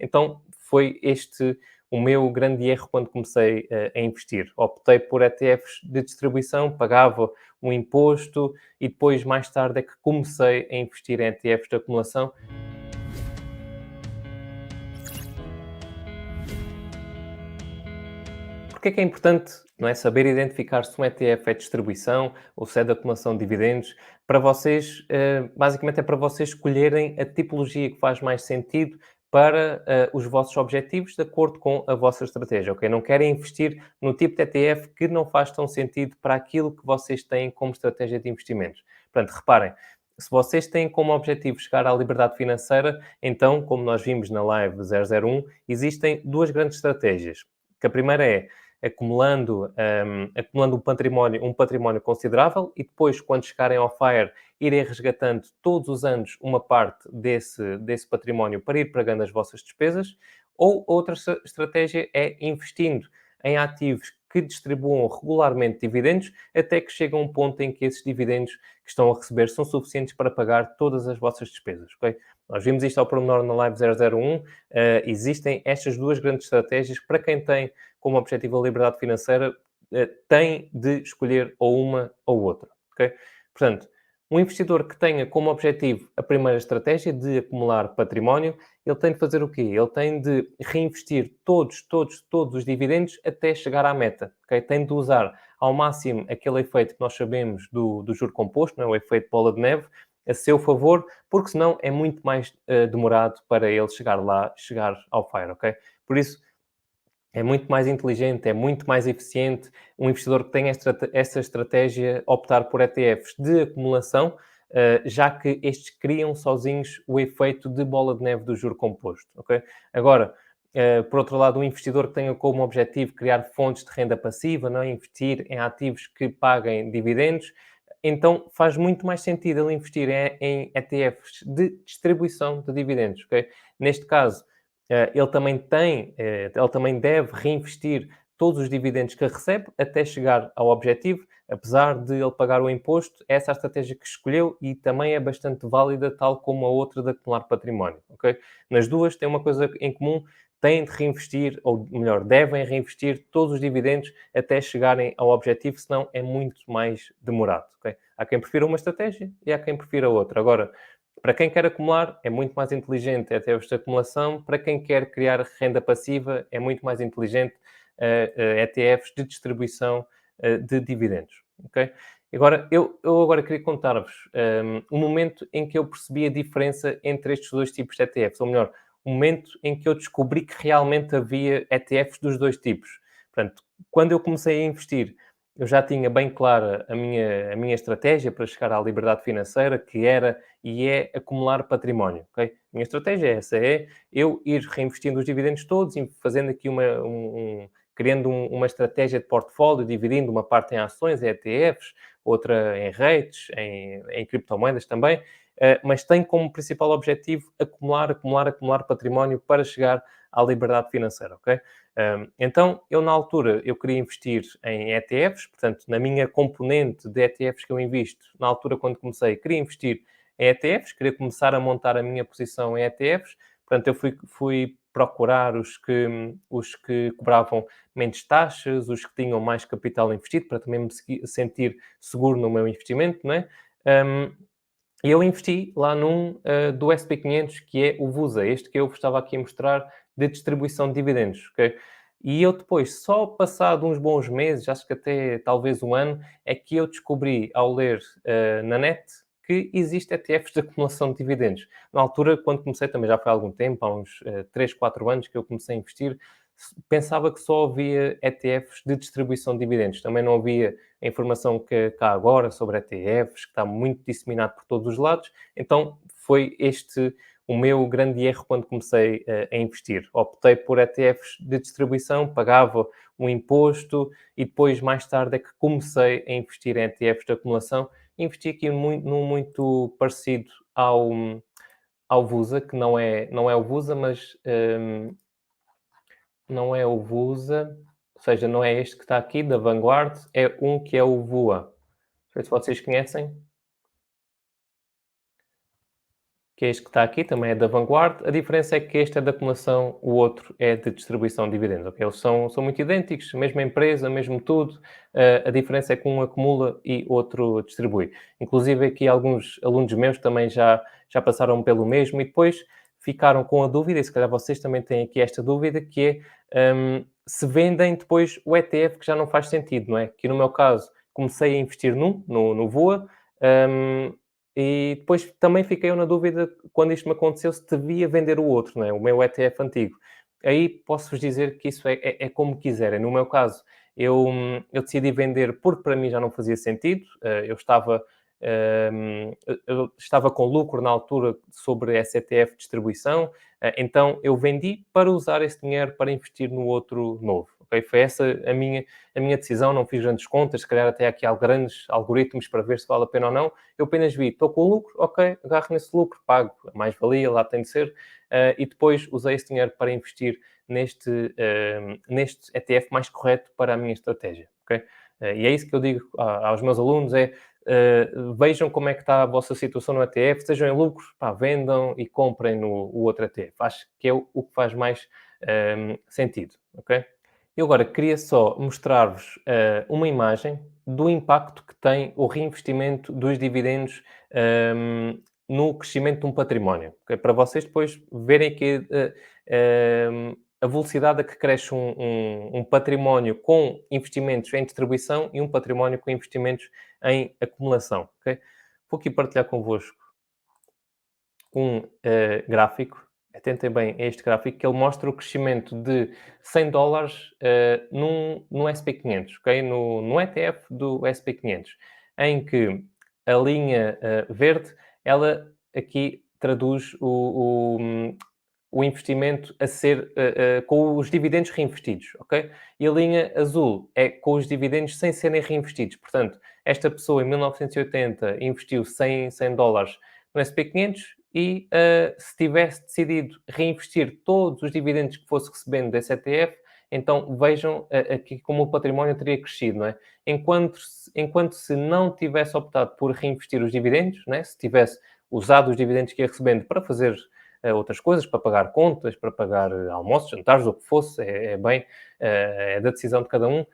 Então foi este o meu grande erro quando comecei a investir. Optei por ETFs de distribuição, pagava um imposto e depois, mais tarde, é que comecei a investir em ETFs de acumulação. Porque é que é importante, não é, saber identificar se um ETF é distribuição ou se é de acumulação de dividendos? Para vocês, basicamente é para vocês escolherem a tipologia que faz mais sentido para os vossos objetivos de acordo com a vossa estratégia, ok? Não querem investir no tipo de ETF que não faz tão sentido para aquilo que vocês têm como estratégia de investimentos. Portanto, reparem, se vocês têm como objetivo chegar à liberdade financeira, então, como nós vimos na live 001, existem duas grandes estratégias. Que a primeira é acumulando um património considerável e depois, quando chegarem ao FIRE, irem resgatando todos os anos uma parte desse património para ir pagando as vossas despesas. Ou outra estratégia é investindo em ativos que distribuam regularmente dividendos até que chega um ponto em que esses dividendos que estão a receber são suficientes para pagar todas as vossas despesas, ok? Nós vimos isto ao pormenor na Live 001. Existem estas duas grandes estratégias para quem tem como objetivo a liberdade financeira, tem de escolher ou uma ou outra, ok? Portanto, um investidor que tenha como objetivo a primeira estratégia de acumular património, ele tem de fazer o quê? Ele tem de reinvestir todos os dividendos até chegar à meta, ok? Tem de usar ao máximo aquele efeito que nós sabemos do juro composto, não é? O efeito bola de neve, a seu favor, porque senão é muito mais demorado para ele chegar ao FIRE, ok? Por isso, é muito mais inteligente, é muito mais eficiente um investidor que tem essa estratégia optar por ETFs de acumulação, já que estes criam sozinhos o efeito de bola de neve do juro composto, ok? Agora, por outro lado, um investidor que tenha como objetivo criar fontes de renda passiva, não é? Investir em ativos que paguem dividendos, então faz muito mais sentido ele investir em ETFs de distribuição de dividendos, ok? Neste caso, ele também deve reinvestir todos os dividendos que recebe até chegar ao objetivo, apesar de ele pagar o imposto. Essa é a estratégia que escolheu e também é bastante válida, tal como a outra de acumular património, ok? Nas duas têm uma coisa em comum, têm de reinvestir, ou melhor, devem reinvestir todos os dividendos até chegarem ao objetivo, senão é muito mais demorado, ok? Há quem prefira uma estratégia e há quem prefira outra. Agora, para quem quer acumular, é muito mais inteligente ETFs de acumulação. Para quem quer criar renda passiva, é muito mais inteligente ETFs de distribuição de dividendos. Okay? Agora, eu agora queria contar-vos um momento em que eu percebi a diferença entre estes dois tipos de ETFs, ou melhor, um momento em que eu descobri que realmente havia ETFs dos dois tipos. Portanto, quando eu comecei a investir, eu já tinha bem clara a minha estratégia para chegar à liberdade financeira, que era e é acumular património, ok? A minha estratégia é essa, é eu ir reinvestindo os dividendos todos e fazendo aqui criando uma estratégia de portfólio, dividindo uma parte em ações, em ETFs, outra em REITs, em criptomoedas também, mas tem como principal objetivo acumular património para chegar à liberdade financeira, ok? Então, eu na altura, eu queria investir em ETFs, portanto, na minha componente de ETFs que eu invisto, na altura quando comecei, queria investir em ETFs, queria começar a montar a minha posição em ETFs, portanto, eu fui procurar os que cobravam menos taxas, os que tinham mais capital investido, para também me sentir seguro no meu investimento, não é? E eu investi lá num do SP500, que é o VUSA, este que eu vos estava aqui a mostrar, de distribuição de dividendos, ok? E eu depois, só passado uns bons meses, acho que até talvez um ano, é que eu descobri, ao ler na net, que existe ETFs de acumulação de dividendos. Na altura, quando comecei, também já foi há algum tempo, há uns 3, 4 anos que eu comecei a investir, pensava que só havia ETFs de distribuição de dividendos. Também não havia a informação que há agora sobre ETFs, que está muito disseminado por todos os lados. Então, foi este o meu grande erro quando comecei a investir. Optei por ETFs de distribuição, pagava um imposto e depois, mais tarde, é que comecei a investir em ETFs de acumulação. Investi aqui num muito parecido ao VUSA, que não é o VUSA, mas não é o VUSA, ou seja, não é este que está aqui, da Vanguard, é um que é o VUA. Não sei se vocês conhecem, que é este que está aqui, também é da Vanguard. A diferença é que este é de acumulação, o outro é de distribuição de dividendos, ok? Eles são muito idênticos, mesma empresa, mesmo tudo. A diferença é que um acumula e outro distribui. Inclusive aqui alguns alunos meus também já passaram pelo mesmo e depois ficaram com a dúvida, e se calhar vocês também têm aqui esta dúvida, que é se vendem depois o ETF que já não faz sentido, não é? Que no meu caso comecei a investir no VOA, hum, e depois também fiquei eu na dúvida, quando isto me aconteceu, se devia vender o outro, não é? O meu ETF antigo. Aí posso-vos dizer que isso é como quiserem. No meu caso, eu decidi vender porque para mim já não fazia sentido. Eu estava com lucro na altura sobre esse ETF de distribuição, então eu vendi para usar esse dinheiro para investir no outro novo. Okay? Foi essa a minha decisão, não fiz grandes contas, se calhar até aqui há grandes algoritmos para ver se vale a pena ou não. Eu apenas vi, estou com lucro, ok, agarro nesse lucro, pago a mais-valia, lá tem de ser, e depois usei esse dinheiro para investir neste ETF mais correto para a minha estratégia. Okay? E é isso que eu digo aos meus alunos, vejam como é que está a vossa situação no ETF, sejam em lucro, pá, vendam e comprem no o outro ETF. Acho que é o que faz mais sentido, ok? Eu agora queria só mostrar-vos uma imagem do impacto que tem o reinvestimento dos dividendos no crescimento de um património. Okay? Para vocês depois verem que a velocidade a que cresce um património com investimentos em distribuição e um património com investimentos em acumulação. Okay? Vou aqui partilhar convosco um gráfico. Atentem bem a este gráfico, que ele mostra o crescimento de $100 no SP500, ok? No ETF do SP500, em que a linha verde, ela aqui traduz o investimento a ser com os dividendos reinvestidos, ok? E a linha azul é com os dividendos sem serem reinvestidos. Portanto, esta pessoa em 1980 investiu $100 no SP500 e se tivesse decidido reinvestir todos os dividendos que fosse recebendo desse ETF, então vejam aqui como o património teria crescido, não é? Enquanto se não tivesse optado por reinvestir os dividendos, não é? Se tivesse usado os dividendos que ia recebendo para fazer outras coisas, para pagar contas, para pagar almoços, jantares, o que fosse, é da decisão de cada um.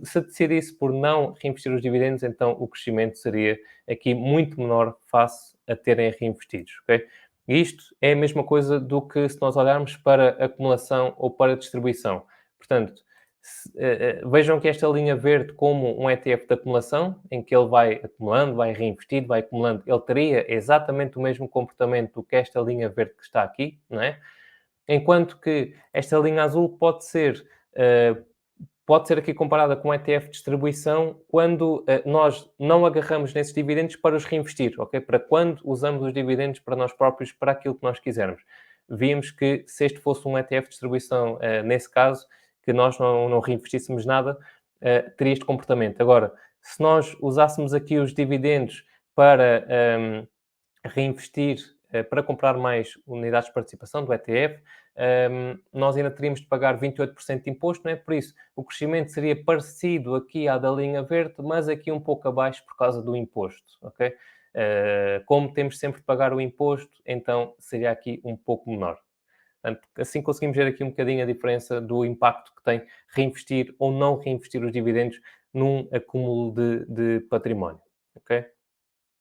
Se decidisse por não reinvestir os dividendos, então o crescimento seria aqui muito menor face a terem reinvestidos, ok? E isto é a mesma coisa do que se nós olharmos para acumulação ou para distribuição. Portanto, vejam que esta linha verde como um ETF de acumulação, em que ele vai acumulando, vai reinvestindo, vai acumulando, ele teria exatamente o mesmo comportamento do que esta linha verde que está aqui, não é? Enquanto que esta linha azul pode ser aqui comparada com um ETF de distribuição quando nós não agarramos nesses dividendos para os reinvestir, ok? Para quando usamos os dividendos para nós próprios, para aquilo que nós quisermos. Víamos que se este fosse um ETF de distribuição, nesse caso, que nós não reinvestíssemos nada, teria este comportamento. Agora, se nós usássemos aqui os dividendos para reinvestir, para comprar mais unidades de participação do ETF, nós ainda teríamos de pagar 28% de imposto, não é? Por isso, o crescimento seria parecido aqui à da linha verde, mas aqui um pouco abaixo por causa do imposto, ok? Como temos sempre de pagar o imposto, então seria aqui um pouco menor. Portanto, assim conseguimos ver aqui um bocadinho a diferença do impacto que tem reinvestir ou não reinvestir os dividendos num acúmulo de património, ok?